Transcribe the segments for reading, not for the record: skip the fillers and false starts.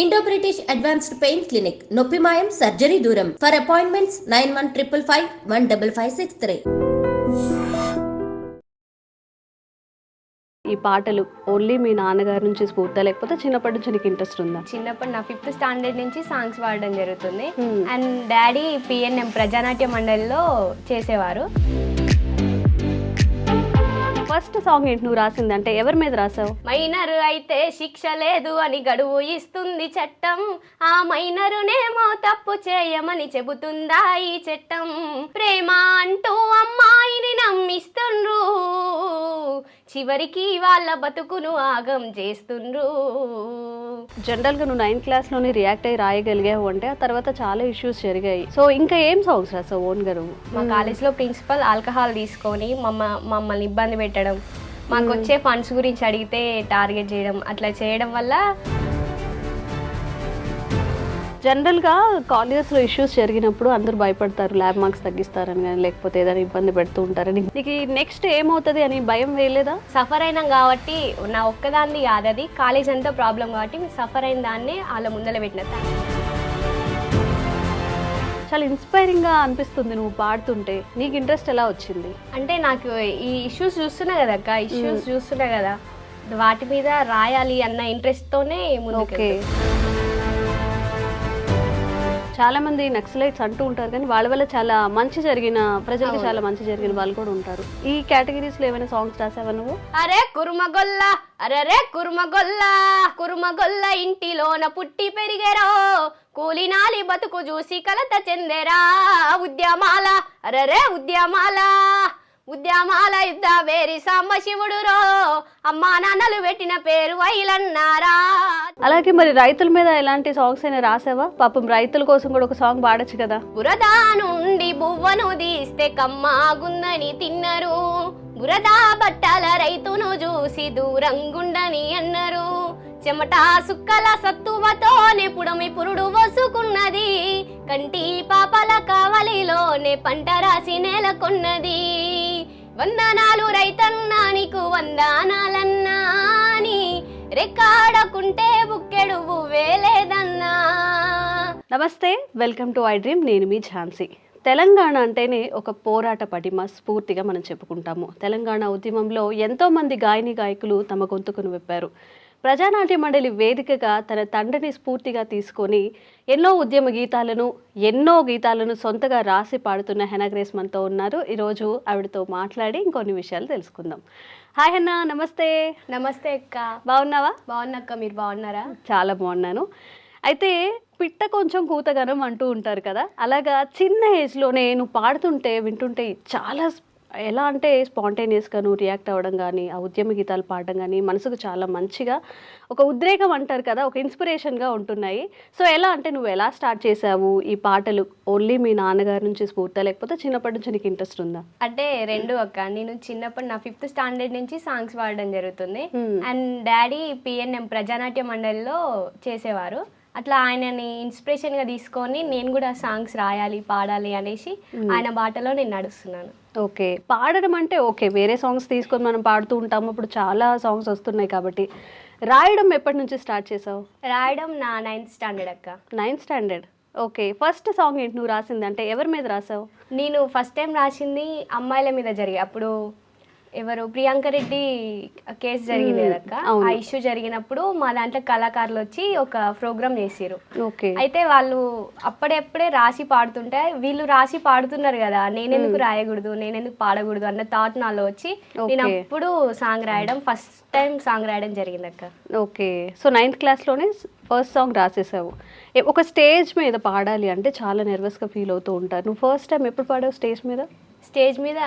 Indo British advanced pain clinic నొప్పి మాయం surgery దూరం ఫర్ అపాయింట్మెంట్స్ 9155515563. ఈ పాటలు ఓన్లీ మీ నాన్నగారి నుంచి స్ఫూర్తి లేకపోతే చిన్నప్పటి నుంచి నీకు ఇంట్రెస్ట్ ఉందా? చిన్నప్పుడు నా 5th స్టాండర్డ్ నుంచి సాంగ్స్ పాడడం జరుగుతుంది. అండ్ డాడీ పిఎన్ఎం ప్రజానాట్య మండలిలో చేసేవారు. ఫస్ట్ సాంగ్ ఏంటి నువ్వు రాసింది, అంటే ఎవరి మీద రాసావు? మైనర్ అయితే శిక్ష లేదు అని గడువు ఇస్తుంది చట్టం, ఆ మైనరునేమో తప్పు చేయమని చెబుతుందా ఈ చట్టం, ప్రేమ అంటూ అమ్మాయిని నమ్మిస్తుండ్రు, చివరికి వాళ్ళ బతుకును ఆగం చేస్తుండ్రు. జనరల్గా నువ్వు 9th క్లాస్లోనే రియాక్ట్ అయ్యి రాయగలిగావు అంటే ఆ తర్వాత చాలా ఇష్యూస్ జరిగాయి. సో ఇంకా ఏం సాంగ్స్ రాసావు ఓన్ గారు? మా కాలేజ్లో ప్రిన్సిపల్ ఆల్కహాల్ తీసుకొని మమ్మల్ని ఇబ్బంది పెట్టడం, మాకు వచ్చే ఫండ్స్ గురించి అడిగితే టార్గెట్ చేయడం, అట్లా చేయడం వల్ల జనరల్గా కాలేజెస్లో ఇష్యూస్ జరిగినప్పుడు అందరూ భయపడతారు, ల్యాబ్ మార్క్స్ తగ్గిస్తారని కానీ లేకపోతే ఏదైనా ఇబ్బంది పెడుతూ ఉంటారని. నీకు నెక్స్ట్ ఏమవుతుంది అని భయం వేయలేదా? సఫర్ అయినాం కాబట్టి నా ఒక్కదాన్ని కాదు, అది కాలేజ్ అంతా ప్రాబ్లం కాబట్టి సఫర్ అయిన దాన్నే వాళ్ళ ముందర పెట్టిన. చాలా ఇన్స్పైరింగ్గా అనిపిస్తుంది నువ్వు పాడుతుంటే. నీకు ఇంట్రెస్ట్ ఎలా వచ్చింది? అంటే నాకు ఈ ఇష్యూస్ చూస్తున్నా కదా అక్క, ఇష్యూస్ చూస్తున్నా కదా, వాటి మీద రాయాలి అన్న ఇంట్రెస్ట్తోనే ముందుకు. చాలా మంది నక్సలైట్స్ అంటూ ఉంటారు కానీ వాళ్ళ వల్ల చాలా మంచి జరిగిన, ప్రజలకు చాలా మంచి జరిగిన వాళ్ళు కూడా ఉంటారు. ఈ కేటగిరీస్ లో ఏమైనా సాంగ్స్ రాసావా నువ్వు? అరే కుర్మగొల్ల, అరే కుర్మగొల్ల, కుర్మగొల్ల ఇంటిలోన పుట్టి పెరిగేరో, కూలినాలి బతుకు చూసి కలత చెందేరా, ఉద్యమాల అరే ఉద్యమాల, ఉద్యమాల యుద్ధ వేరి సాంబశివుడు రో, అమ్మా నాన్నలు పెట్టిన పేరు వైలన్నారా. అలాగే మరి రైతుల మీద ఎలాంటి సాంగ్స్ అయినా రాసావా? పాపం రైతుల కోసం కూడా ఒక సాంగ్ పాడొచ్చు కదా. బురదా నుండి బువ్వను తీస్తే కమ్మాగుందని తిన్నరు, బురదా బట్టల రైతును చూసి దూరంగుండని అన్నారు, చెమట సుక్కల సత్తువతోనే పుడమి పురుడు వసుకున్నది, కంటి పాపల కావలిలోనే పంట రాసి నేలకొన్నది, వందనాలు రైతన్నా నీకు వందనాలన్నా, రెక్కాడకుంటే బుక్కెడు వేలేదన్నా. నమస్తే, వెల్కమ్ టు ఐ డ్రీమ్. నేను మీ ఝాన్సీ. తెలంగాణ అంటేనే ఒక పోరాట పటిమ స్ఫూర్తిగా మనం చెప్పుకుంటాము. తెలంగాణ ఉద్యమంలో ఎంతోమంది గాయని గాయకులు తమ గొంతుకును విప్పారు. ప్రజానాట్య మండలి వేదికగా తన తండ్రిని స్ఫూర్తిగా తీసుకొని ఎన్నో ఉద్యమ గీతాలను సొంతగా రాసి పాడుతున్న హెనా గ్రేస్ మనతో ఉన్నారు. ఈరోజు ఆవిడతో మాట్లాడి ఇంకొన్ని విషయాలు తెలుసుకుందాం. హాయ్ హెన్నా, నమస్తే. నమస్తే అక్క. బాగున్నావా? బాగున్నాక్క, మీరు బాగున్నారా? చాలా బాగున్నాను. అయితే పిట్ట కొంచెం కూతగనం అంటూ ఉంటారు కదా, అలాగా చిన్న ఏజ్లోనే నువ్వు పాడుతుంటే వింటుంటే చాలా ఎలా అంటే స్పాంటేనియస్గా నువ్వు రియాక్ట్ అవ్వడం కానీ, ఆ ఉద్యమ గీతాలు పాడడం కానీ మనసుకు చాలా మంచిగా ఒక ఉద్రేకం అంటారు కదా, ఒక ఇన్స్పిరేషన్గా ఉంటున్నాయి. సో ఎలా అంటే నువ్వు ఎలా స్టార్ట్ చేసావు ఈ పాటలు? ఓన్లీ మీ నాన్నగారి నుంచి స్ఫూర్తి లేకపోతే చిన్నప్పటి నుంచి నీకు ఇంట్రెస్ట్ ఉందా? అంటే రెండు అక్క. నేను చిన్నప్పుడు నా 5th స్టాండర్డ్ నుంచి సాంగ్స్ పాడడం జరుగుతుంది. అండ్ డాడీ పిఎన్ఎం ప్రజానాట్య మండలిలో చేసేవారు. అట్లా ఆయనని ఇన్స్పిరేషన్గా తీసుకొని నేను కూడా సాంగ్స్ రాయాలి, పాడాలి అనేసి ఆయన బాటలో నేను నడుస్తున్నాను. ఓకే, పాడడం అంటే ఓకే, వేరే సాంగ్స్ తీసుకొని మనం పాడుతూ ఉంటాము, ఇప్పుడు చాలా సాంగ్స్ వస్తున్నాయి కాబట్టి. రాయడం ఎప్పటి నుంచి స్టార్ట్ చేసావు? రాయడం నా 9th స్టాండర్డ్ అక్క. 9th standard. Okay, first song ఏంటి నువ్వు రాసింది, అంటే ఎవరి మీద రాసావు? నేను ఫస్ట్ టైం రాసింది అమ్మాయిల మీద జరిగాయి. అప్పుడు ఎవరు ప్రియాంక రెడ్డి కేసు జరిగింది కదక్క, ఆ ఇష్యూ జరిగినప్పుడు మా దాంట్లో కళాకారులు వచ్చి ఒక ప్రోగ్రామ్ చేసారు. అయితే వాళ్ళు అప్పుడెప్పుడే రాసి పాడుతుంటే వీళ్ళు రాసి పాడుతున్నారు కదా, నేనెందుకు రాయకూడదు, నేనెందుకు పాడకూడదు అన్న థాట్ నాలో వచ్చి నేను అప్పుడు సాంగ్ రాయడం, ఫస్ట్ టైం సాంగ్ రాయడం జరిగింది అక్క. ఓకే, సో 9th క్లాస్లోనే ఫస్ట్ సాంగ్ రాసేసావు. ఒక స్టేజ్ మీద పాడాలి అంటే చాలా నర్వస్గా ఫీల్ అవుతూ ఉంటారు. నువ్వు ఫస్ట్ టైం ఎప్పుడు పాడావు స్టేజ్ మీద? స్టేజ్ మీద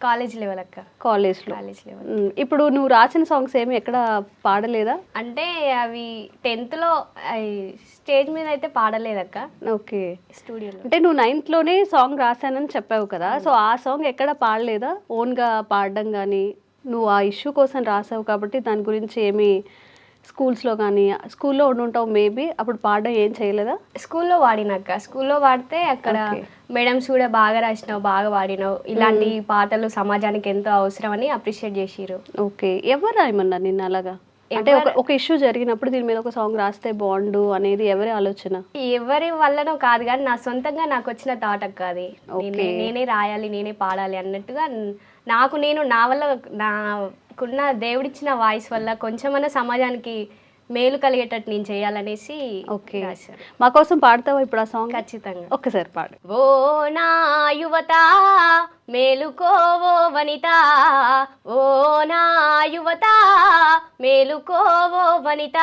కాలేజ్ లెవెల్ అక్క. College level. ఇప్పుడు నువ్వు రాసిన సాంగ్స్ ఏమి ఎక్కడ పాడలేదా? అంటే అవి 10th స్టేజ్ మీద అయితే పాడలేదక్క. ఓకే, స్టూడియోలో. అంటే నువ్వు 9thలోనే సాంగ్ రాశానని చెప్పావు కదా, సో ఆ సాంగ్ ఎక్కడ పాడలేదా? ఓన్గా పాడడం కానీ, నువ్వు ఆ ఇష్యూ కోసం రాసావు కాబట్టి దాని గురించి ఏమి స్కూల్స్లో కానీ, స్కూల్లో ఉండుంటావు మేబీ, అప్పుడు పాడడం ఏం చేయలేదా? స్కూల్లో వాడినాక, స్కూల్లో వాడితే అక్కడ మేడమ్స్ కూడా బాగా రాసినావు, బాగా వాడినావు, ఇలాంటి పాటలు సమాజానికి ఎంతో అవసరం అని అప్రిషియేట్ చేసిరు. ఓకే, ఎవరు రాయమన్నారు నిన్న అలాగా? అంటే ఒక ఇష్యూ జరిగినప్పుడు దీని మీద ఒక సాంగ్ రాస్తే బాగుండు అనేది ఎవరి ఆలోచన? ఎవరి వల్లనో కాదు కానీ నా సొంతంగా నాకు వచ్చిన థాట్ అక్క అది. నేనే రాయాలి, నేనే పాడాలి అన్నట్టుగా నేను నా వల్ల నాకున్న దేవుడిచ్చిన వాయిస్ వల్ల కొంచెమన్నా సమాజానికి మేలు కలిగేటట్టు నేను చేయాలనేసి. ఓకే, మా కోసం పాడతావా ఇప్పుడు ఆ సాంగ్? ఖచ్చితంగా, ఒక్కసారి పాడు. ఓ నా యువత మేలుకోవో వనిత, ఓ నా యువత మేలుకోవో వనిత,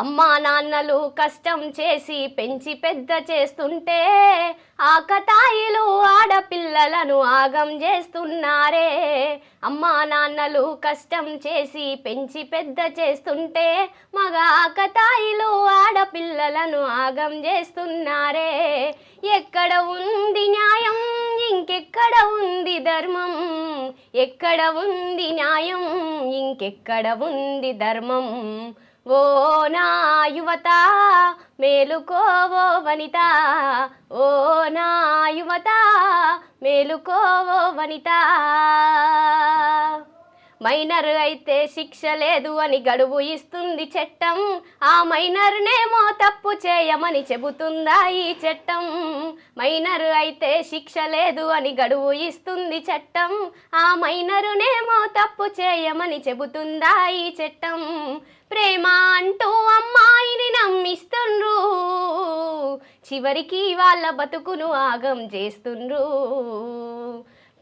అమ్మా నాన్నలు కష్టం చేసి పెంచి పెద్ద చేస్తుంటే ఆకతాయిలు ఆడపిల్లలను ఆగం చేస్తున్నారే. అమ్మా నాన్నలు కష్టం చేసి పెంచి పెద్ద చేస్తుంటే మగ ఆకతాయిలు ఆడపిల్లలను ఆగం చేస్తున్నారే. ఎక్కడ ఉంది న్యాయం, ఇంకెక్కడ ఉంది ధర్మం, ఎక్కడ ఉంది న్యాయం, ఇంకెక్కడ ఉంది ధర్మం, ఓ నా యువత మేలుకోవో వనిత, ఓ నా యువత మేలుకోవో వనిత. మైనర్ అయితే శిక్ష లేదు అని గడువు ఇస్తుంది చట్టం, ఆ మైనర్నేమో తప్పు చేయమని చెబుతుందా ఈ చట్టం. మైనర్ అయితే శిక్ష లేదు అని గడువు ఇస్తుంది చట్టం, ఆ మైనరునేమో తప్పు చేయమని చెబుతుందా ఈ చట్టం. ప్రేమ అంటూ అమ్మాయిని నమ్మిస్తుండ్రు, చివరికి వాళ్ళ బతుకును ఆగం చేస్తుండ్రు.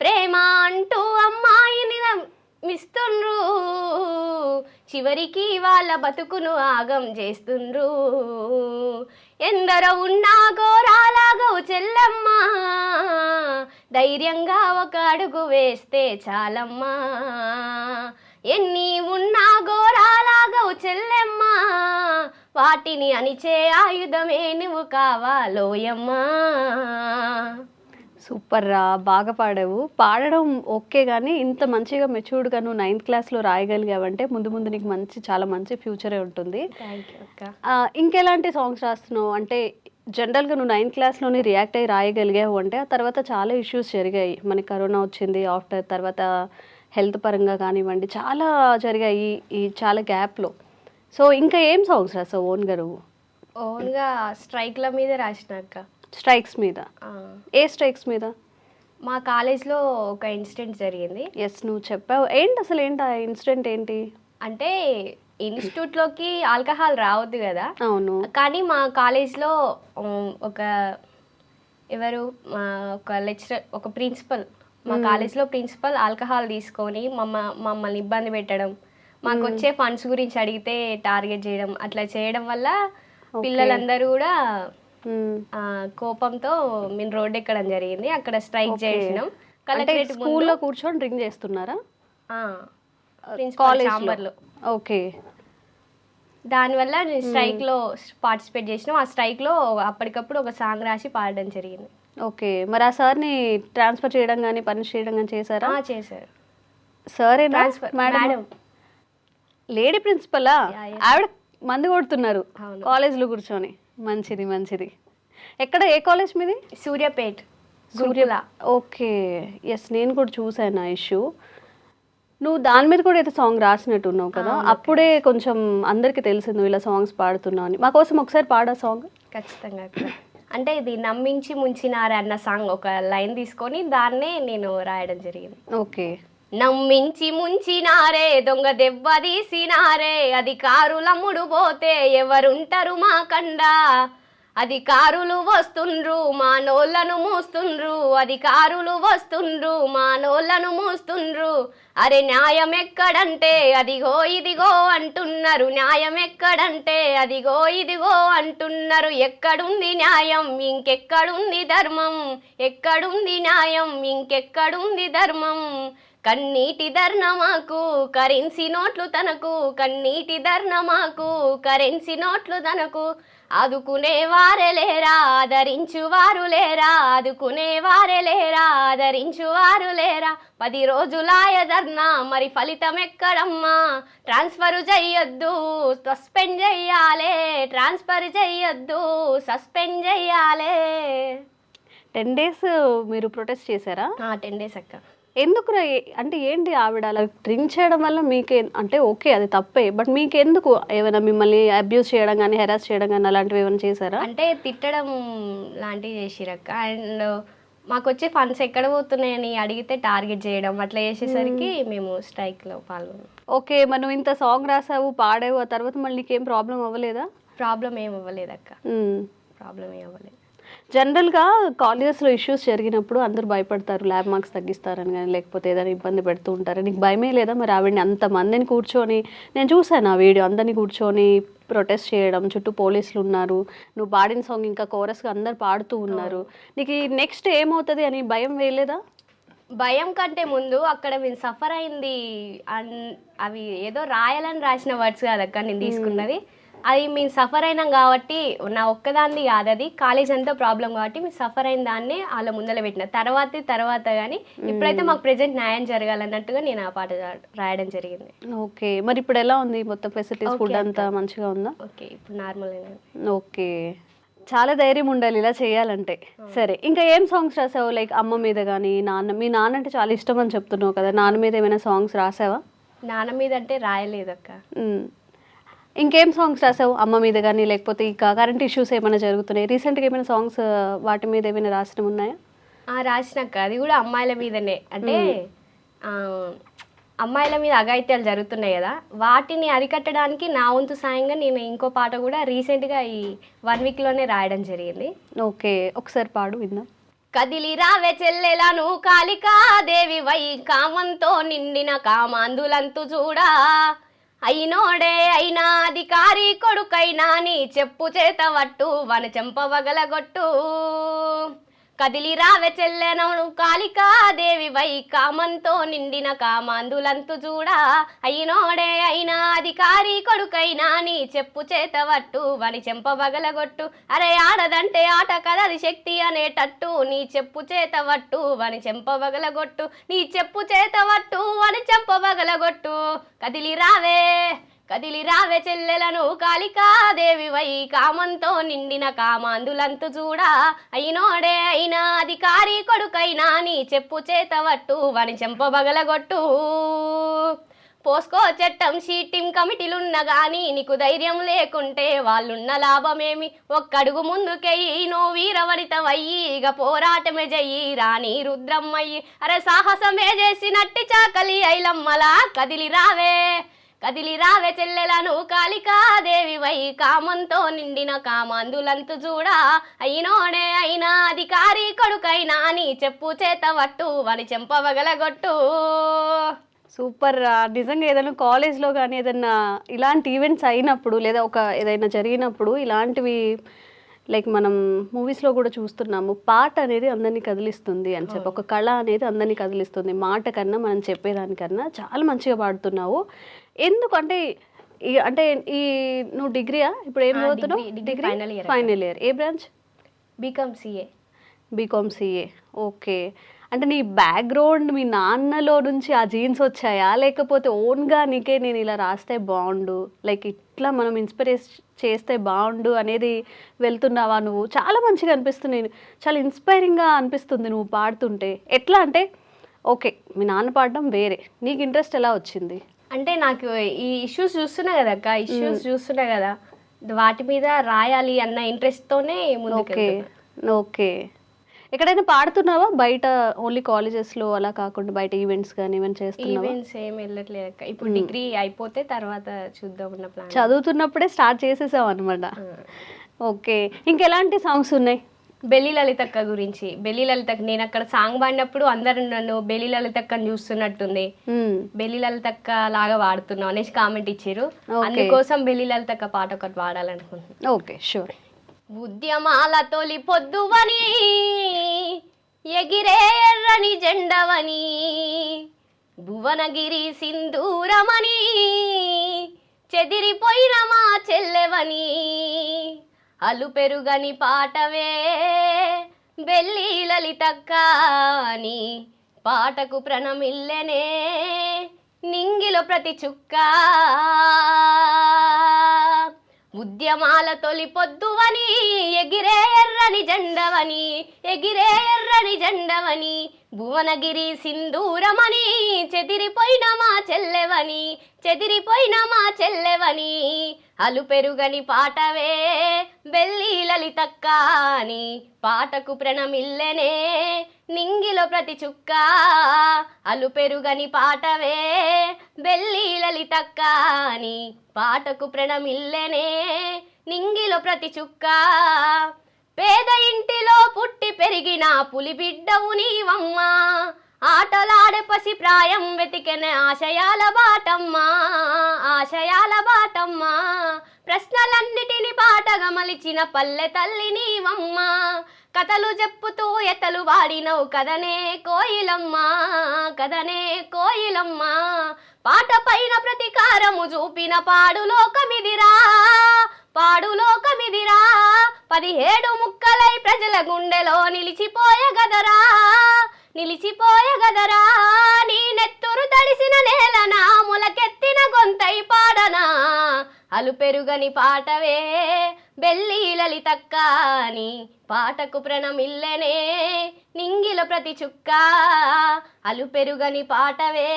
ప్రేమ అంటూ అమ్మాయిని నమ్మిస్తుండ్రు, చివరికి వాళ్ళ బతుకును ఆగం చేస్తుండ్రు. ఎందరో ఉన్నా ఘోరాలాగవు చెల్లమ్మ, ధైర్యంగా ఒక అడుగు వేస్తే చాలమ్మా. ఎన్ని ఉన్నా ఘోరాలాగవు చెల్లెమ్మ, వాటిని అణిచే ఆయుధమే నువ్వు కావాలోయమ్మా. సూపర్ రా, బాగా పాడావు. పాడడం ఓకే, కానీ ఇంత మంచిగా మెచ్యూర్డ్గా నువ్వు 9th క్లాస్లో రాయగలిగావంటే ముందు ముందు నీకు చాలా మంచి ఫ్యూచరే ఉంటుంది. ఇంకెలాంటి సాంగ్స్ రాస్తున్నావు అంటే జనరల్గా నువ్వు 9th క్లాస్లోని రియాక్ట్ అయ్యి రాయగలిగావు అంటే ఆ తర్వాత చాలా ఇష్యూస్ జరిగాయి. మనకి కరోనా వచ్చింది, ఆఫ్టర్ తర్వాత హెల్త్ పరంగా కానివ్వండి చాలా జరిగాయి ఈ చాలా గ్యాప్లో. సో ఇంకా ఏం సాంగ్స్ రాసావు ఓన్గా నువ్వు? ఓన్గా స్ట్రైక్ల మీద రాసినాక. స్ట్రైక్స్ మీద? ఏ స్ట్రైక్స్ మీద? మా కాలేజ్లో ఒక ఇన్సిడెంట్ జరిగింది. ఎస్, నువ్వు చెప్పావు. అసలు ఏంటి ఆ ఇన్సిడెంట్ ఏంటి? అంటే ఇన్స్టిట్యూట్లోకి ఆల్కహాల్ రావద్దు కదా. అవును. కానీ మా కాలేజ్లో ఒక లెక్చరర్, ఒక ప్రిన్సిపల్, మా కాలేజ్లో ప్రిన్సిపల్ ఆల్కహాల్ తీసుకొని మమ్మల్ని ఇబ్బంది పెట్టడం, మాకు వచ్చే ఫండ్స్ గురించి అడిగితే టార్గెట్ చేయడం, అట్లా చేయడం వల్ల పిల్లలందరూ కూడా కోపంతో మేము రోడ్ ఎక్కడం జరిగింది. అక్కడ స్ట్రైక్ చేసినాం. కలెక్టరేట్ స్కూల్లో కూర్చొని డ్రింక్ చేస్తున్నారా? ఛాంబర్లో. ఓకే. దానివల్ల స్ట్రైక్లో పార్టిసిపేట్ చేసినాం. ఆ స్ట్రైక్లో అప్పటికప్పుడు ఒక సాంగ్ రాసి పాడడం జరిగింది. ఓకే, మరి ఆ సార్ని ట్రాన్స్ఫర్ చేయడం కానీ పనిష్ చేయడం కానీ చేశారా? చేశారు. సరే, మేడం లేడీ ప్రిన్సిపలా? ఆవిడ మందు కొడుతున్నారు కాలేజ్లో కూర్చొని. మంచిది మంచిది. ఎక్కడ, ఏ కాలేజ్ మీది? సూర్యాపేట్. ఓకే, ఎస్, నేను కూడా చూసాను ఆ ఇష్యూ. నువ్వు దాని మీద కూడా అయితే సాంగ్ రాసినట్టు ఉన్నావు కదా, అప్పుడే కొంచెం అందరికి తెలిసింది నువ్వు ఇలా సాంగ్స్ పాడుతున్నావు అని. మా కోసం ఒకసారి పాడా సాంగ్. ఖచ్చితంగా. అంటే ఇది నమ్మించి ముంచినారే అన్న సాంగ్ ఒక లైన్ తీసుకొని దాన్నే నేను రాయడం జరిగింది. ఓకే. నమ్మించి ముంచినారే, దొంగ దెబ్బ తీసినారే, అధికారులమ్ముడు పోతే ఎవరుంటారు మా కండా, అధికారులు వస్తుండ్రు మానోళ్ళను మూస్తుండ్రు, అధికారులు వస్తుండ్రు మానోళ్ళను మూస్తుండ్రు. అరే న్యాయం ఎక్కడంటే అదిగో ఇదిగో అంటున్నారు, న్యాయం ఎక్కడంటే అదిగో ఇదిగో అంటున్నారు. ఎక్కడుంది న్యాయం, ఇంకెక్కడుంది ధర్మం, ఎక్కడుంది న్యాయం, ఇంకెక్కడుంది ధర్మం. కన్నీటి ధర్నమాకు కరెన్సీ నోట్లు తనకు, కన్నీటి ధర్నమాకు కరెన్సీ నోట్లు తనకు. ఆదుకునే వారే లేరా, ఆదరించువారు లేరా, ఆదుకునే వారే లేరా, ఆదరించువారు లేరా. 10 రోజులాయ ధర్నా, మరి ఫలితం ఎక్కడమ్మా. ట్రాన్స్ఫర్ చెయ్యొద్దు, సస్పెండ్ చెయ్యాలే, ట్రాన్స్ఫర్ చెయ్యొద్దు, సస్పెండ్ చెయ్యాలే. 10 days మీరు ప్రొటెస్ట్ చేశారా? 10 days అక్క. ఎందుకు అంటే ఏంటి ఆవిడ అలా డ్రింక్ చేయడం వల్ల మీకే అంటే ఓకే అది తప్పే, బట్ మీకెందుకు ఏమైనా మిమ్మల్ని అబ్యూస్ చేయడం కానీ హెరాస్ చేయడం కానీ అలాంటివి ఏమైనా చేశారా? అంటే తిట్టడం లాంటివి చేసిరక్క. అండ్ మాకు వచ్చే ఫండ్స్ ఎక్కడ పోతున్నాయని అడిగితే టార్గెట్ చేయడం అట్లా చేసేసరికి మేము స్ట్రైక్లో పాల్గొన్నాం. ఓకే, మనం ఇంత సాంగ్ రాసావు పాడావు ఆ తర్వాత మళ్ళీ నీకేం ప్రాబ్లం అవ్వలేదా? ప్రాబ్లం ఏం అవ్వలేదు అక్క, ప్రాబ్లం ఏం అవ్వలేదు. జనరల్గా కాలేజెస్లో ఇష్యూస్ జరిగినప్పుడు అందరూ భయపడతారు, ల్యాబ్ మార్క్స్ తగ్గిస్తారని కానీ లేకపోతే ఏదైనా ఇబ్బంది పెడుతూ ఉంటారు. నీకు భయమే లేదా మరి ఆవిడని అంతమందిని కూర్చొని, నేను చూసాను ఆ వీడియో, అందరినీ కూర్చొని ప్రొటెస్ట్ చేయడం, చుట్టూ పోలీసులు ఉన్నారు, నువ్వు పాడిన సాంగ్ ఇంకా కోరస్గా అందరు పాడుతూ ఉన్నారు, నీకు నెక్స్ట్ ఏమవుతుంది అని భయం వేయలేదా? భయం కంటే ముందు అక్కడ మేము సఫర్ అయింది అవి ఏదో రాయాలని రాసిన వర్డ్స్ కాదక్క నేను తీసుకున్నది, అది మేము సఫర్ అయినాం కాబట్టి నా ఒక్కదాన్ని కాదు, అది కాలేజ్ అంతా ప్రాబ్లం కాబట్టి మేము సఫర్ అయిన దాన్ని వాళ్ళ ముందర పెట్టిన తర్వాత కానీ ఇప్పుడైతే మాకు ప్రెజెంట్ న్యాయం జరగాలన్నట్టుగా నేను ఆ పాట రాయడం జరిగింది. ఓకే, మరి ఇప్పుడు ఎలా ఉంది మొత్తం ఫెసిలిటీస్, ఫుడ్ అంతా మంచిగా ఉందా? ఓకే, ఇప్పుడు నార్మల్. ఓకే, చాలా ధైర్యం ఉండాలి ఇలా చేయాలంటే. సరే, ఇంకా ఏం సాంగ్స్ రాసావు? లైక్ అమ్మ మీద కానీ మీ నాన్న అంటే చాలా ఇష్టం అని చెప్తున్నావు కదా, నాన్న మీద ఏమైనా సాంగ్స్ రాసావా? నాన్న మీద అంటే రాయలేదక్క. ఇంకేం సాంగ్స్ రాసావు? అమ్మ మీద కానీ లేకపోతే ఇక కరెంట్ ఇష్యూస్ ఏమైనా జరుగుతున్నాయి రీసెంట్గా, ఏమైనా సాంగ్స్ వాటి మీద ఏమైనా రాసినవి ఉన్నాయా? రాసినాక అది కూడా అమ్మాయిల మీదనే, అంటే అమ్మాయిల మీద అఘాయిత్యాలు జరుగుతున్నాయి కదా, వాటిని అరికట్టడానికి నా వంతు సాయంగా నేను ఇంకో పాట కూడా రీసెంట్గా ఈ 1 వీక్లోనే రాయడం జరిగింది. ఓకే, ఒకసారి పాడు విందాం. కదిలి రావే చెల్లెలను కాళికాదేవి వై కామంతో నిండిన కామాందులంతు చూడా, అయినోడే అయినా అధికారి కొడుకైనా నీ చెప్పు చేత వట్టు వన చెంపవగలగొట్టు. కదిలి రావే చెల్లెనను కాళికాదేవి వై కామంతో నిండిన కామాందులంతు చూడా, అయినోడే అయినా అధికారి కొడుకైనా నీ చెప్పు చేత వట్టు వని చెంపవగలగొట్టు. అరే ఆడదంటే ఆట కదది శక్తి అనేటట్టు నీ చెప్పు చేత వట్టు వని చెంపవగలగొట్టు, నీ చెప్పు చేత వట్టు వని చెంపవగలగొట్టు. కదిలి రావే చెల్లెలను కాళికాదేవి వై కామంతో నిండిన కామాందులంతు చూడా, అయినోడే అయినా అధికారి కొడుకైనా నీ చెప్పు చేత వట్టు వని చెంపబగలగొట్టు. పోస్కో చట్టం షీటింగ్ కమిటీలున్న గాని నీకు ధైర్యం లేకుంటే వాళ్ళున్న లాభమేమి, ఒక్కడుగు ముందుకెయ్యి నువ్వు వీరవనితవయ్యి ఇక పోరాటమే జయ్యి రాణి రుద్రమ్మయ్యి. అరే సాహసమే చేసినట్టి చాకలి ఐలమ్మలా కదిలి రావే చెల్లెలను కాళికాదేవి వై కామంతో నిండిన కామాందులంతు చూడా, అయినోడే అయినా అధికారి కొడుకైనా నీ చెప్పు చేత వట్టు వని చెంపవగలగొట్టు. సూపర్. నిజంగా ఏదైనా కాలేజ్లో కానీ ఏదైనా ఇలాంటి ఈవెంట్స్ అయినప్పుడు లేదా ఏదైనా జరిగినప్పుడు ఇలాంటివి లైక్ మనం మూవీస్లో కూడా చూస్తున్నాము, పాట అనేది అందరినీ కదిలిస్తుంది అని చెప్పి, ఒక కళ అనేది అందరినీ కదిలిస్తుంది, మాట కన్నా మనం చెప్పేదానికన్నా చాలా మంచిగా పాడుతున్నావు. ఎందుకు అంటే నువ్వు డిగ్రీయా ఇప్పుడు ఏం చదువుతున్నావు? Degree final year. ఏ బ్రాంచ్? BCom CA. ఓకే, అంటే నీ బ్యాక్గ్రౌండ్ మీ నాన్నలో నుంచి ఆ జీన్స్ వచ్చాయా లేకపోతే ఓన్గా నీకే నేను ఇలా రాస్తే బాగుండు, లైక్ ఇట్లా మనం ఇన్స్పిరేట్ చేస్తే బాగుండు అనేది వెళ్తున్నావా నువ్వు? చాలా మంచిగా అనిపిస్తుంది, చాలా ఇన్స్పైరింగ్గా అనిపిస్తుంది నువ్వు పాడుతుంటే. ఎట్లా అంటే ఓకే మీ నాన్న పాడడం వేరే, నీకు ఇంట్రెస్ట్ ఎలా వచ్చింది? అంటే నాకు ఈ ఇష్యూస్ చూస్తున్నా కదా, వాటి మీద రాయాలి అన్న ఇంట్రెస్ట్తోనే ముందుకు. ఓకే, ఎక్కడైనా పాడుతున్నావా బయట? ఓన్లీ కాలేజెస్లో అలా కాకుండా బయట ఈవెంట్స్ కానీ ఏమైనా చేస్తున్నావా? ఈవెంట్స్ ఏం వెళ్ళట్లేదు అక్క, ఇప్పుడు డిగ్రీ అయిపోతే తర్వాత చూద్దామన్న ప్లాన్. చదువుతున్నప్పుడే స్టార్ట్ చేసేసావు అనమాట. ఓకే, ఇంకెలాంటి సాంగ్స్ ఉన్నాయి? బెల్లి లలితక్క గురించి. బెల్లి లలితక్క నేను అక్కడ సాంగ్ పాడినప్పుడు అందరు నన్ను బెల్లి లలితక్కని చూస్తున్నట్టుంది, బెల్లి లలితక్క లాగా వాడుతున్నావు అనేసి కామెంట్ ఇచ్చారు. అందుకోసం బెల్లి లలితక్క పాట ఒకటి వాడాలనుకుంటున్నాను. Okay sure. ఉద్యమాల తొలి పొద్దువని ఎగిరే ఎర్రని జెండవని భువనగిరి సింధూరమని చెదిరిపోయిన మా చెల్లెవని అలు పెరుగని పాటవే బెల్లి లలితక్క అని పాటకు ప్రణమిల్లెనే నింగిలో ప్రతి చుక్క ఉద్యమాల తొలి పొద్దువని ఎగిరే ఎర్రని జెండవని ఎగిరే ఎర్రని జెండవని భువనగిరి సింధూరమని చెదిరిపోయిన మా చెల్లెవని చెదిరిపోయిన మా చెల్లెవని అలు పెరుగని పాటవే బెల్లి లలితక్క అని పాటకు ప్రణమిల్లెనే నింగిలో ప్రతి చుక్క అలు పెరుగని పాటవే బెల్లి లలితక్క అని పాటకు ప్రణమిల్లెనే నింగిలో ప్రతి చుక్క పేద ఇంటిలో పుట్టి పెరిగిన పులిబిడ్డవు నీవమ్మా ఆటలాడే పసి ప్రాయం వెతికెన ఆశయాల బాటమ్మా ఆశయాల బాటమ్మా ప్రశ్నలన్నిటిని పాటగా మలిచిన పల్లె తల్లి నీవమ్మా కథలు చెప్పుతూ ఎతలు వాడినవు కదనే కోయిలమ్మా కదనే కోయిలమ్మా పాట పైన ప్రతీకారము చూపిన పాడులోకమిదిరా పాడులోకమిదిరా 17 ముక్కలై ప్రజల గుండెలో నిలిచిపోయే గదరా నిలిచిపోయే గదరా నీ నెత్తురు తడిసిన నేలనా ములకెత్తిన గొంతై పాడనా అలు పెరుగని పాటవే బెల్లి లలితక్క అని పాటకు ప్రణమిల్లెనే నింగిలో ప్రతి చుక్క అలు పెరుగని పాటవే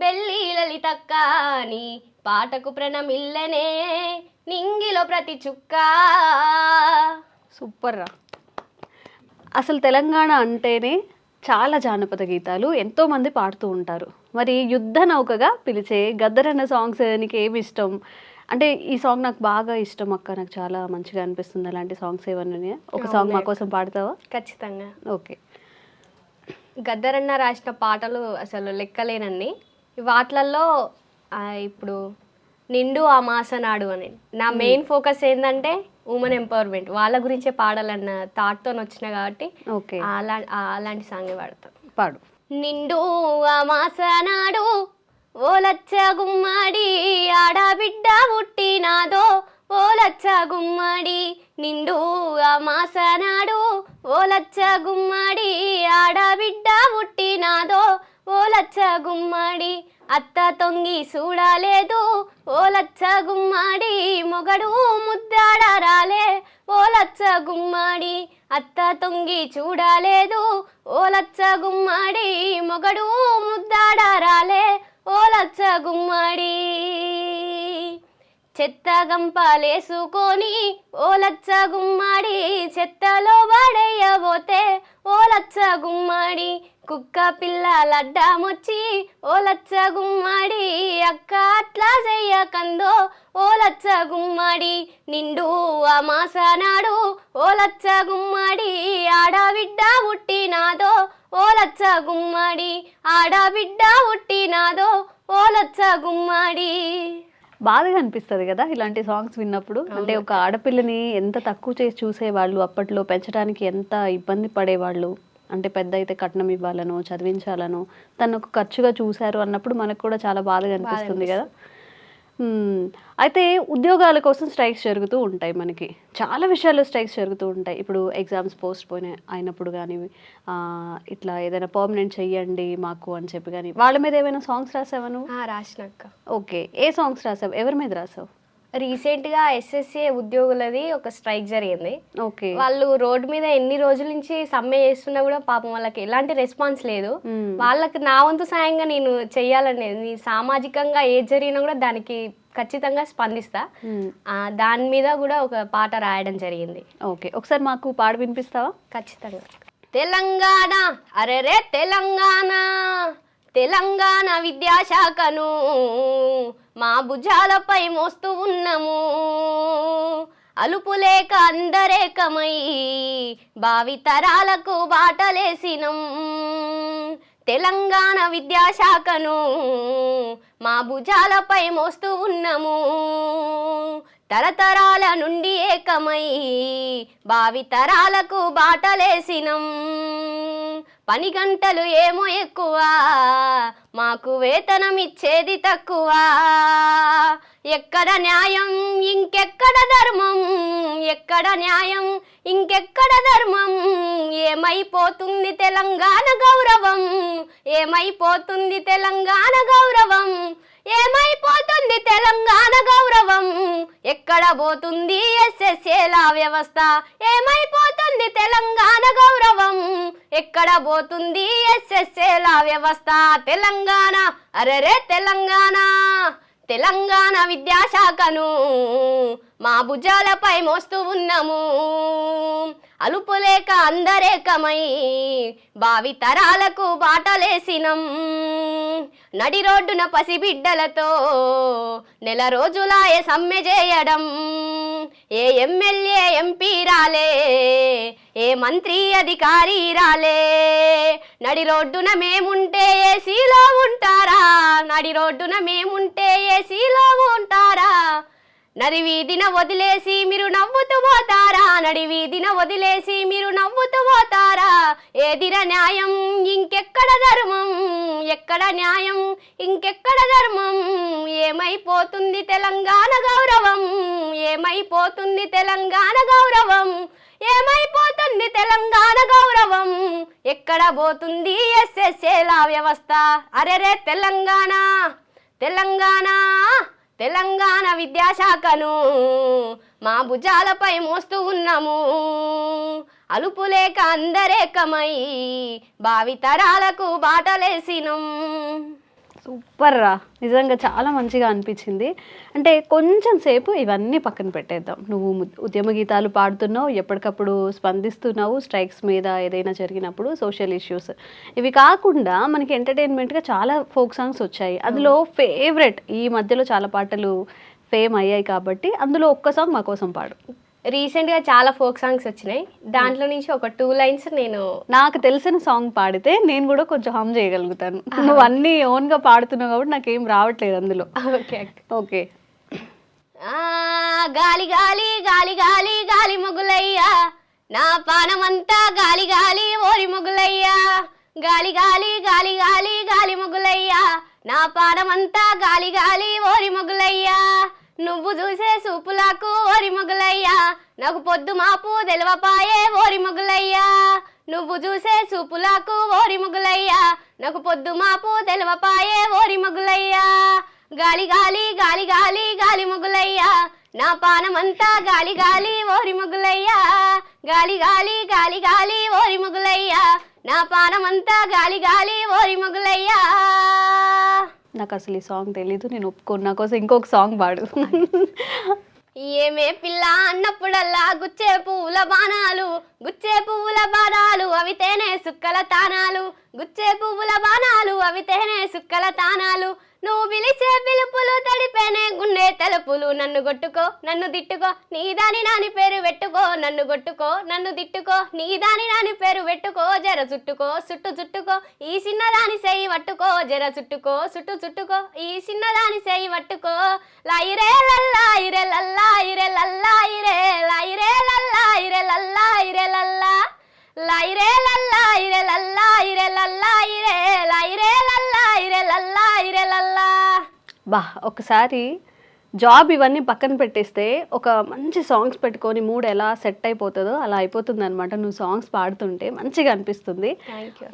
బెల్లి లలితక్క అని పాటకు ప్రణమిల్లెనే నింగిలో ప్రతి చుక్క. సూపర్ రా. అసలు తెలంగాణ అంటేనే చాలా జానపద గీతాలు ఎంతోమంది పాడుతూ ఉంటారు. మరి యుద్ధ నౌకగా పిలిచే గద్దరన్న సాంగ్స్ నీకు ఏమి ఇష్టం? అంటే ఈ సాంగ్ నాకు బాగా ఇష్టం అక్క, నాకు చాలా మంచిగా అనిపిస్తుంది. అలాంటి సాంగ్స్ ఏమన్నా ఒక సాంగ్ మా కోసం పాడతావా? ఖచ్చితంగా. ఓకే. గద్దరన్న రాసిన పాటలు అసలు లెక్కలేనన్ని. వాటిలలో ఇప్పుడు నిండు ఆ మాసనాడు అని నా మెయిన్ ఫోకస్ ఏంటంటే ఉమెన్ ఎంపవర్మెంట్, వాళ్ళ గురించే పాడాలన్న థాట్తో వచ్చిన కాబట్టి ఓకే అలాంటి సాంగే పాడతాను. పాడు. నిండు ఆ మాసనాడు ఓ లచ్చ గుమ్మడి ఆడబిడ్డ పుట్టినాదో ఓ లచ్చ గుమ్మడి నిండు ఆ మాసనాడు ఓ లచ్చ గుమ్మడి ఆడబిడ్డ పుట్టినాదో ఓ లచ్చ గుమ్మడి అత్త తొంగి చూడలేదు ఓ లచ్చ గుమ్మడి మొగడు ముద్దాడరాలే ఓ లచ్చ గుమ్మడి అత్త తొంగి చూడలేదు ఓ లచ్చ గుమ్మడి మొగడు ముద్దాడరాలే ఓ లచ్చ గుమ్మడి చెత్త గంపలేసుకొని ఓ లచ్చ గుమ్మడి చెత్తలో పడేయబోతే ఓ లచ్చ గుమ్మడి కుక్క పిల్ల లడ్డామొచ్చి ఓ లచ్చ గుమ్మడి అక్క అట్లా చెయ్యకందో ఓ లచ్చ గుమ్మడి నిండు ఆ మాసనాడు ఓ లచ్చ గుమ్మడి ఆడబిడ్డ పుట్టినాదో ఓ లచ్చ గుమ్మడి ఆడబిడ్డ పుట్టినాదో ఓ లచ్చ గుమ్మడి. బాధగా అనిపిస్తుంది కదా ఇలాంటి సాంగ్స్ విన్నప్పుడు. అంటే ఒక ఆడపిల్లని ఎంత తక్కువ చేసి చూసేవాళ్ళు, అప్పట్లో పెంచడానికి ఎంత ఇబ్బంది పడేవాళ్ళు. అంటే పెద్ద అయితే కట్నం ఇవ్వాలనో చదివించాలనో తను ఒక ఖర్చుగా చూశారు అన్నప్పుడు మనకు కూడా చాలా బాధగా అనిపిస్తుంది కదా. అయితే ఉద్యోగాల కోసం స్ట్రైక్స్ జరుగుతూ ఉంటాయి, మనకి చాలా విషయాల్లో స్ట్రైక్స్ జరుగుతూ ఉంటాయి. ఇప్పుడు ఎగ్జామ్స్ పోస్ట్ పోయిన అయినప్పుడు కానీ ఇట్లా ఏదైనా పర్మనెంట్ చెయ్యండి మాకు అని చెప్పి కానీ వాళ్ళ మీద ఏమైనా సాంగ్స్ రాసావా నువ్వు? రాసినాక. ఓకే. ఏ సాంగ్స్ రాసావు? ఎవరి మీద రాసావు? రీసెంట్గా ఎస్ఎస్సీ ఉద్యోగులది ఒక స్ట్రైక్ జరిగింది. ఓకే. వాళ్ళు రోడ్డు మీద ఎన్ని రోజుల నుంచి సమ్మె చేస్తున్నా కూడా పాపం వాళ్ళకి ఎలాంటి రెస్పాన్స్ లేదు. వాళ్ళకి నా వంతు సాయంగా నేను చెయ్యాలని, సామాజికంగా ఏది జరిగినా కూడా దానికి ఖచ్చితంగా స్పందిస్తా. దాని మీద కూడా ఒక పాట రాయడం జరిగింది. ఓకే, ఒకసారి మాకు పాట వినిపిస్తావా? ఖచ్చితంగా. తెలంగాణ అరెరే తెలంగాణ, తెలంగాణ విద్యాశాఖను మా భుజాలపై మోస్తూ ఉన్నాము. అలుపులేక అందరేకమై భావితరాలకు బాటలేసినం. తెలంగాణ విద్యాశాఖను మా భుజాలపై మోస్తూ ఉన్నాము. తరతరాల నుండి ఏకమై భావితరాలకు బాటలేసినం. పని గంటలు ఏమో ఎక్కువ, మాకు వేతనం ఇచ్చేది తక్కువ. ఎక్కడ న్యాయం ఇంకెక్కడ ధర్మం, ఎక్కడ న్యాయం ఇంకెక్కడ ధర్మం. ఏమైపోతుంది తెలంగాణ గౌరవం, ఏమైపోతుంది తెలంగాణ గౌరవం. ఏమైపోతుంది తెలంగాణ గౌరవం, ఎక్కడ పోతుంది ఎస్ఎస్ఏల వ్యవస్థ, ఏమైపోతుంది తెలంగాణ గౌరవం, ఎక్కడ పోతుంది ఎస్ఎస్ఏల వ్యవస్థ. తెలంగాణ అరెరే తెలంగాణ, తెలంగాణ విద్యాశాఖను మా భుజాలపై మోస్తూ ఉన్నాము, అలుపులేక అందరేకమై భావి తరాలకు బాటలేసినం. నడి రోడ్డున పసిబిడ్డలతో నెల రోజులాయ సమ్మె చేయడం, ఏ ఎమ్మెల్యే ఎంపీ రాలే, ఏ మంత్రి అధికారి రాలే. నడి రోడ్డున మేముంటే ఏసీలో ఉంటారా, నడి రోడ్డున మేముంటే ఏసీలో ఉంటారా. నడి వీధిన వదిలేసి మీరు నవ్వుతూ పోతారా, నడి వీధిన వదిలేసి మీరు నవ్వుతూ పోతారా. ఏదిర న్యాయం ఇంకెక్కడ ధర్మం, ఎక్కడ న్యాయం ఇంకెక్కడ ధర్మం. ఏమైపోతుంది తెలంగాణ గౌరవం, ఏమైపోతుంది తెలంగాణ గౌరవం, ఏమైపోతుంది తెలంగాణ గౌరవం, ఎక్కడ పోతుంది ఎస్ఎస్ఏల వ్యవస్థ. అరెరే తెలంగాణ, తెలంగాణ, తెలంగాణ విద్యాశాఖను మా భుజాలపై మోస్తూ ఉన్నాము, అలుపులేక అందరేకమై భావి తరాలకు బాటలేసినం. సూపర్ రా, నిజంగా చాలా మంచిగా అనిపించింది. అంటే కొంచెం సేపు ఇవన్నీ పక్కన పెట్టేద్దాం. నువ్వు ఉద్యమ గీతాలు పాడుతున్నావు, ఎప్పటికప్పుడు స్పందిస్తున్నావు స్ట్రైక్స్ మీద ఏదైనా జరిగినప్పుడు, సోషల్ ఇష్యూస్. ఇవి కాకుండా మనకి ఎంటర్టైన్మెంట్గా చాలా ఫోక్ సాంగ్స్ వచ్చాయి. అందులో ఫేవరెట్, ఈ మధ్యలో చాలా పాటలు ఫేమ్ అయ్యాయి కాబట్టి అందులో ఒక్క సాంగ్ మా కోసం పాడు. రీసెంట్గా చాలా ఫోక్ సాంగ్స్ వచ్చినాయి, దాంట్లో నుంచి ఒక 2 లైన్స్ నేను నాకు తెలిసిన సాంగ్ పాడితే నేను కూడా కొంచెం హమ్ చేయగలుగుతాను. నువ్వు అన్నీ ఓన్గా పాడుతున్నావు కాబట్టి నాకేం రావట్లేదు అందులో. Okay okay. గాలి గాలి గాలి గాలి గాలి మొగులయ్యా, నా పానమంతా గాలి గాలి ఓరి మొగులయ్యా. గాలి గాలి గాలి గాలి గాలి మొగులయ్యా, నా పానమంతా గాలి గాలి ఓరి మొగులయ్యా. నువ్వు చూసే సూపులకు ఓరి మొగులయ్యా, నాకు పొద్దు మాపు తెలవపాయే ఓరి మొగులయ్యా. నువ్వు చూసే సూపులకు ఓరి మొగులయ్యా, నాకు పొద్దు మాపు తెలవపాయే ఓరి మొగులయ్యా. గాలి గాలి గాలి గాలి గాలి మొగులయ్యా, నా పానమంతా గాలి గాలి ఓరి మొగులయ్యా. గాలి గాలి గాలి గాలి ఓరి మొగులయ్యా, నా పానమంతా గాలి గాలి ఓరి మొగులయ్యా. నాకు అసలు ఈ సాంగ్ తెలీదు, నేను ఒప్పుకోను. నా కోసం ఇంకొక సాంగ్ పాడు. ఏమే పిల్ల అన్నప్పుడల్లా గుచ్చే పువ్వుల బాణాలు, గుచ్చే పువ్వుల బాణాలు అవి తేనె సుక్కల తానాలు, గుచ్చే పువ్వుల బాణాలు అవి తేనె సుక్కల తానాలు. నువ్వు పిలిచే పిలుపులు తడిపేనే గుండె తలుపులు. నన్ను కొట్టుకో నన్ను తిట్టుకో నీ దాని నాని పేరు పెట్టుకో, నన్ను కొట్టుకో నన్ను తిట్టుకో నీ దాని నాని పేరు పెట్టుకో. జర చుట్టుకో చుట్టు చుట్టుకో ఈ చిన్నదాని చేయి పట్టుకో, జర చుట్టుకో చుట్టు చుట్టుకో ఈ చిన్నదాని చేయి పట్టుకో. లైరే లల్లా ఇరే లల్లా ఇరే లల్లా ఇరే లైరే లల్లా ఇరే లల్లా ఇరే లల్లా లైరే లల్లా ఇరే లల్లా ఇరే లల్లా ఇరే లైరే లల్లా ఇరే లల్లా ఇరే లల్లా. బా, ఒకసారి జాబ్ ఇవన్నీ పక్కన పెట్టేస్తే ఒక మంచి సాంగ్స్ పెట్టుకొని మూడ్ ఎలా సెట్ అయిపోతుందో అలా అయిపోతుంది అనమాట. నువ్వు సాంగ్స్ పాడుతుంటే మంచిగా అనిపిస్తుంది.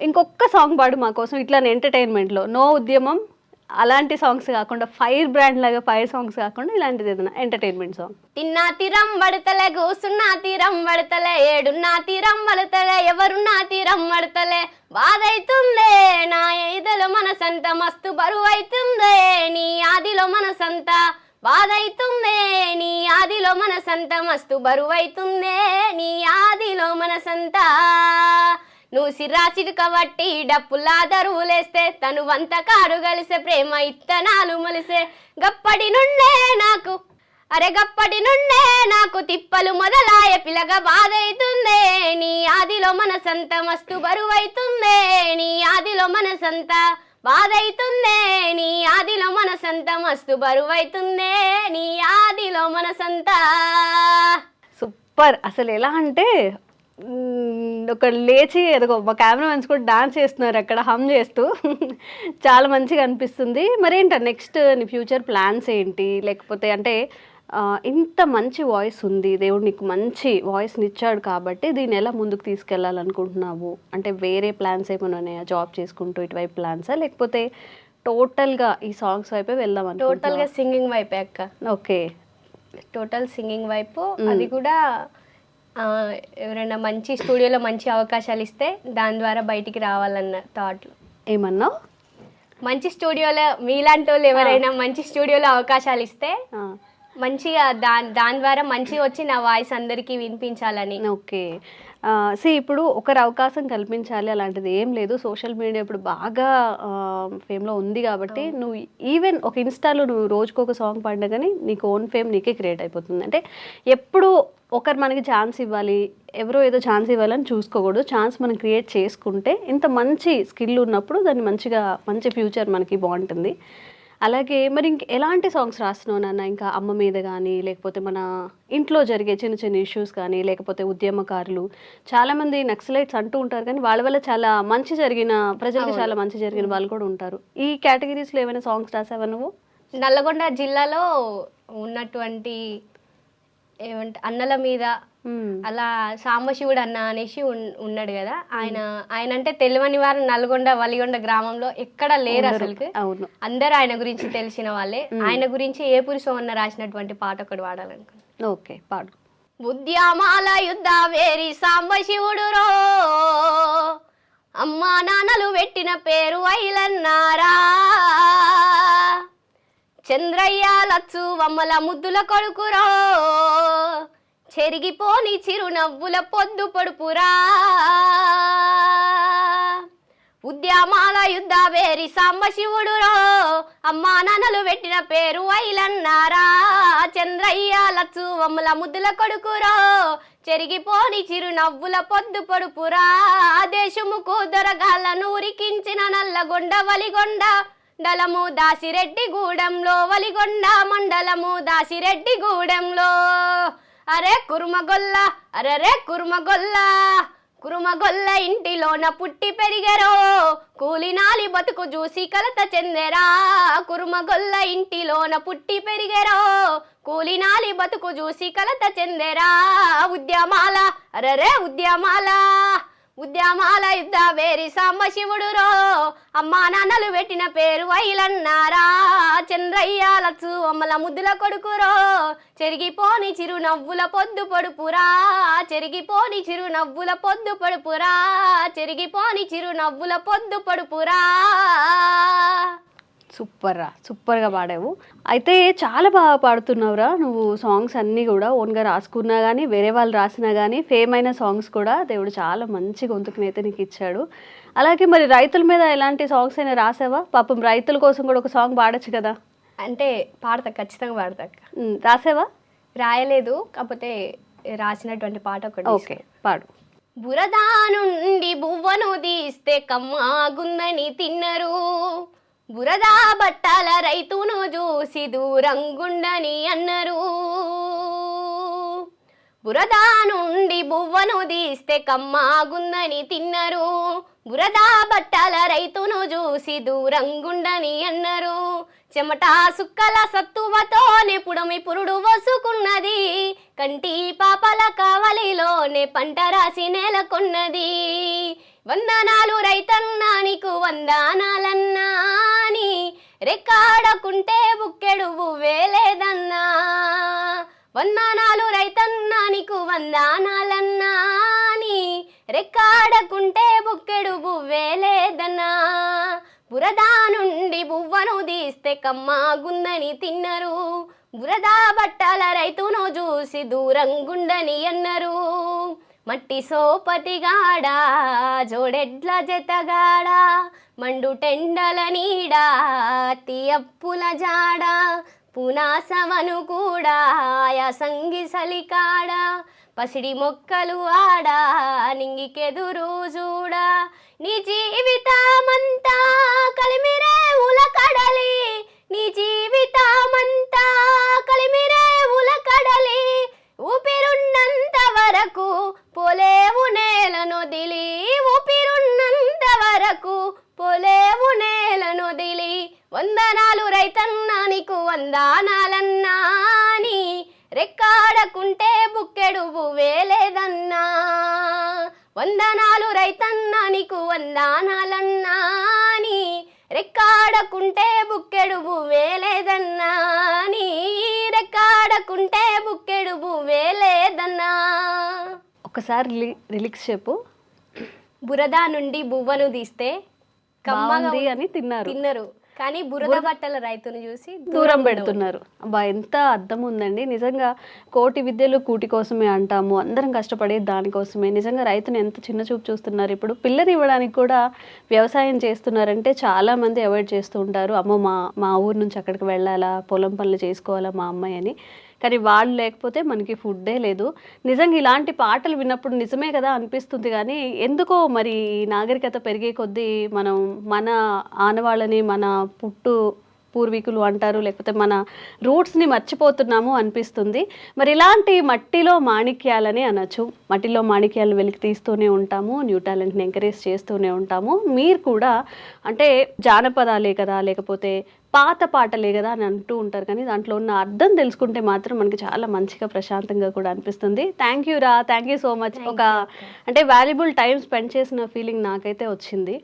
ఇంకొక సాంగ్ పాడు మా కోసం, ఇట్లానే ఎంటర్టైన్మెంట్లో. నో ఉద్యమం అలాంటి సాంగ్స్ కాకుండా, ఫైర్ బ్రాండ్ లాగా ఫైర్ సాంగ్స్ కాకుండా ఇలాంటిది ఏదైనా ఎంటర్టైన్మెంట్ సాంగ్. తిన్నా తీరం పడతలే, కూసున్నా తీరం పడతలే, ఏడున్నా తీరం పడతలే, ఎవరున్నా తీరం పడతలే. బాధైతుందే నా ఎదలో మనసంత, మస్తు బరువైతుందే నీ ఆదిలో మనసంత. బాధైతుందే నీ ఆదిలో మనసంత, మస్తు బరువైతుందే నీ ఆదిలో మనసంత. నువ్వు సిరాసిడు కాబట్టి డప్పులా దరువులేస్తే, తను వంత కాడు కలిసే ప్రేమ ఇత్తనాలు మొలిసే. గప్పటి నుండే నాకు అరే గప్పటి నుండే నాకు తిప్పలు మొదలాయ పిలగ. బాధైతుందే నీ ఆదిలో మనసంత, మస్తు బరువైతుందే నీ ఆదిలో మనసంత. బాధైతుందే నీ ఆదిలో మనసంత, మస్తు బరువైతుందే నీ ఆదిలో మనసంత. సూపర్. అసలు ఎలా అంటే ఒక లేచి ఎదుగో మా కెమెరామెన్స్ కూడా డాన్స్ చేస్తున్నారు అక్కడ హమ్ చేస్తూ. చాలా మంచిగా అనిపిస్తుంది. మరేంట నెక్స్ట్ నీ ఫ్యూచర్ ప్లాన్స్ ఏంటి? లేకపోతే అంటే ఇంత మంచి వాయిస్ ఉంది, దేవుడు నీకు మంచి వాయిస్ని ఇచ్చాడు కాబట్టి దీన్ని ఎలా ముందుకు తీసుకెళ్ళాలనుకుంటున్నావు? అంటే వేరే ప్లాన్స్ ఏమైనా ఉన్నాయా? జాబ్ చేసుకుంటూ ఇటువైపు ప్లాన్సా, లేకపోతే టోటల్గా ఈ సాంగ్స్ వైపే వెళ్దాం అనుకుంటున్నావా? టోటల్గా సింగింగ్ వైపే అక్క. ఓకే, టోటల్ సింగింగ్ వైపు. అది కూడా ఎవరైనా మంచి స్టూడియోలో మంచి అవకాశాలు ఇస్తే దాని ద్వారా బయటికి రావాలన్న థాట్లు. ఏమన్నావు? మంచి స్టూడియోలో మీలాంటి వాళ్ళు ఎవరైనా మంచి స్టూడియోలో అవకాశాలు ఇస్తే మంచిగా దాని ద్వారా మంచిగా వచ్చి నా వాయిస్ అందరికీ వినిపించాలని. ఓకే, ఇప్పుడు ఒకరు అవకాశం కల్పించాలి అలాంటిది ఏం లేదు. సోషల్ మీడియా ఇప్పుడు బాగా ఫేమ్లో ఉంది కాబట్టి నువ్వు ఈవెన్ ఒక ఇన్స్టాలో నువ్వు రోజుకు ఒక సాంగ్ పాడినా కానీ నీకు ఓన్ ఫేమ్ నీకే క్రియేట్ అయిపోతుంది. అంటే ఎప్పుడు ఒకరు మనకి ఛాన్స్ ఇవ్వాలి, ఎవరో ఏదో ఛాన్స్ ఇవ్వాలని చూసుకోకూడదు. ఛాన్స్ మనం క్రియేట్ చేసుకుంటే ఇంత మంచి స్కిల్ ఉన్నప్పుడు దాన్ని మంచి ఫ్యూచర్ మనకి బాగుంటుంది. అలాగే మరి ఎలాంటి సాంగ్స్ రాస్తున్నావు నాన్న? ఇంకా అమ్మ మీద కానీ, లేకపోతే మన ఇంట్లో జరిగే చిన్న చిన్న ఇష్యూస్ కానీ, లేకపోతే ఉద్యమకారులు, చాలామంది నక్సలైట్స్ అంటూ ఉంటారు కానీ వాళ్ళ వల్ల చాలా మంచి జరిగిన, ప్రజలకు చాలా మంచి జరిగిన వాళ్ళు కూడా ఉంటారు. ఈ కేటగిరీస్లో ఏమైనా సాంగ్స్ రాసావా నువ్వు? నల్లగొండ జిల్లాలో ఉన్నటువంటి అన్నల మీద అలా సాంబశివుడు అన్న అనేసి ఉన్నాడు కదా, ఆయన అంటే తెలియని వారు నల్గొండ వలిగొండ గ్రామంలో ఎక్కడ లేరు అసలు. అందరూ ఆయన గురించి తెలిసిన వాళ్ళే. ఆయన గురించి ఏ పురుషోన్న రాసినటువంటి పాట ఒకటి పాడాలనుకున్నా. ఓకే, పాడు. ఉద్యమాల యుద్ధ వేరి సాంబశివుడు రో, అమ్మా నాన్నలు పెట్టిన పేరు ఐలన్నారా, చంద్రయ్య లచ్చు వమ్మల ముద్దుల కొడుకురో, చెరిగిపోని చిరునవ్వుల పొద్దు పొడుపురా, ఉద్యమాల యుద్ధ వేరి సాంబశివుడురో, అమ్మా నాన్నలు పెట్టిన పేరు ఐలన్నారా, చంద్రయ్య లచ్చు వమ్మల ముద్దుల కొడుకురో, చెరిగిపోని చిరునవ్వుల పొద్దు పొడుపురా, దేశముకు దొరగాళ్ళను ఉరికించిన నల్లగొండ వలిగొండ మండలము దాసిరెడ్డిగూడెంలో, వలిగొండ మండలము దాసిరెడ్డిగూడెంలో, అరే కుర్మగొల్ల అరే కుర్మగొల్ల, కుర్మగొల్ల ఇంటిలోన పుట్టి పెరిగెరో, కూలినాలి బతుకు చూసి కలత చెందెరా, కుర్మగొల్ల ఇంటిలోన పుట్టి పెరిగెరో, కూలినాలి బతుకు చూసి కలత చెందెరా, ఉద్యమాల అరే ఉద్యమాల, ఉద్యమాల యుద్ధ వేరి సాంబశివుడురో, అమ్మా నాన్నలు పెట్టిన పేరు ఐలన్నారా, చంద్రయ్య లచ్చు అమ్మల ముద్దుల కొడుకురో, చెరిగిపోని చిరునవ్వుల పొద్దు పొడుపురా, చెరిగిపోని చిరునవ్వుల పొద్దు పొడుపురా, చెరిగిపోని చిరునవ్వుల పొద్దు పొడుపురా. సూపర్గా పాడావు. అయితే చాలా బాగా పాడుతున్నావురా నువ్వు. సాంగ్స్ అన్నీ కూడా ఓన్గా రాసుకున్నా కానీ, వేరే వాళ్ళు రాసినా కానీ, ఫేమ్ అయిన సాంగ్స్ కూడా దేవుడు చాలా మంచి గొంతుకునైతే నీకు ఇచ్చాడు. అలాగే మరి రైతుల మీద ఎలాంటి సాంగ్స్ అయినా రాసావా? పాపం రైతుల కోసం కూడా ఒక సాంగ్ పాడచ్చు కదా. అంటే పాడతా, ఖచ్చితంగా పాడతా. రాసావా? రాయలేదు, కాకపోతే రాసినటువంటి పాట ఒకటి. ఓకే, పాడు. బురదా నుండి బువ్వను తీస్తే కమ్మాగుందని తిన్నరు, బురదా బట్టల రైతును చూసి దూరంగుండని అన్నరు, బురదా నుండి బువ్వను తీస్తే కమ్మాగుందని తిన్నరు, బురదా బట్టల రైతును చూసి దూరంగుండని అన్నరు, చెమట సుక్కల సత్తువతోనే పుడమి పురుడు వసుకున్నది, కంటి పాపల కావలిలోనే పంట రాసి నేలకొన్నది, వందనాలు రైతన్నా నీకు వందనాలన్నా, నీ రెక్కాడకుంటే బుక్కెడు బువ్వేలేదన్నా, వందనాలు రైతన్నా నీకు వందనాలన్నా, నీ రెక్కాడకుంటే బుక్కెడు బువ్వేలేదన్నా, బురదా నుండి బువ్వను తీస్తే కమ్మాగుందని తిన్నరు, బురదా బట్టల రైతును చూసి దూరంగుండని అన్నరు, మట్టి సోపతిగాడా జోడెడ్ల జతగాడా, మండు టెండల నీడా తీయప్పుల జాడా, పునాసవను కూడా యాసంగి సలికాడా, పసిడి మొక్కలు ఆడా నింగికెదురు చూడా, నీ జీవితమంతా కలిమిరే ఉలకడలి, నీ జీవితమంతా కలిమిరే ఉలకడలి, ఊపిరున్నంత వరకు పోలేవు నేలనొదిలి, ఊపిరున్నంత వరకు పోలేవు నేలనొదిలి, వందనాలు రైతన్నా నీకు వందనాలన్నా, నీ రెక్కాడకుంటే బుక్కెడు బువ్వేలేదన్నా, వందనాలు రైతన్నా నీకు వందనాలన్నా, నీ రెక్కాడకుంటే బుక్కెడు భూమే లేదన్నా నీ రెక్కాడకుంటే బుక్కెడు భూమే లేదన్నా. ఒకసారి రిలిక్స్ చెప్పు. బురద నుండి బువ్వను తీస్తే కమ్మగా బాగుంది అని తిన్నారు కానీ బురద బట్టల రైతును చూసి దూరం పెడుతున్నారు. అబ్బా ఎంత అర్థం ఉందండి. నిజంగా కోటి విద్యలు కూటి కోసమే అంటాము, అందరం కష్టపడే దానికోసమే. నిజంగా రైతుని ఎంత చిన్న చూపు చూస్తున్నారు. ఇప్పుడు పిల్లని ఇవ్వడానికి కూడా వ్యవసాయం చేస్తున్నారంటే చాలా మంది అవాయిడ్ చేస్తూ ఉంటారు. అమ్మో మా ఊరు నుంచి అక్కడికి వెళ్ళాలా, పొలం పనులు చేసుకోవాలా మా అమ్మాయి అని. కానీ వాళ్ళు లేకపోతే మనకి ఫుడ్డే లేదు. నిజంగా ఇలాంటి పాటలు విన్నప్పుడు నిజమే కదా అనిపిస్తుంది. కానీ ఎందుకో మరి నాగరికత పెరిగే కొద్దీ మనం మన ఆనవాళ్ళని, మన పూర్వీకులు అంటారు, లేకపోతే మన రూట్స్ని మర్చిపోతున్నాము అనిపిస్తుంది. మరి ఇలాంటి మట్టిలో మాణిక్యాలని అనొచ్చు. మట్టిలో మాణిక్యాలు వెలికి తీస్తూనే ఉంటాము, న్యూ టాలెంట్ని ఎంకరేజ్ చేస్తూనే ఉంటాము. మీరు కూడా అంటే జానపదాలే కదా, లేకపోతే పాత పాటలే కదా అని అంటూ ఉంటారు. కానీ దాంట్లో ఉన్న అర్థం తెలుసుకుంటే మాత్రం మనకి చాలా మంచిగా ప్రశాంతంగా కూడా అనిపిస్తుంది. థ్యాంక్ యూ రా, థ్యాంక్ యూ సో మచ్. ఒక అంటే వాల్యుబుల్ టైం స్పెండ్ చేసిన ఫీలింగ్ నాకైతే వచ్చింది.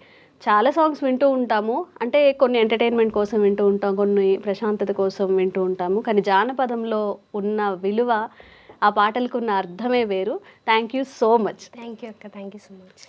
చాలా సాంగ్స్ వింటూ ఉంటాము, అంటే కొన్ని ఎంటర్టైన్మెంట్ కోసం వింటూ ఉంటాం, కొన్ని ప్రశాంతత కోసం వింటూ ఉంటాము. కానీ జానపదంలో ఉన్న విలువ, ఆ పాటలకు ఉన్న అర్థమే వేరు. Thank you so much. Thank you అక్క, థ్యాంక్ యూ సో మచ్.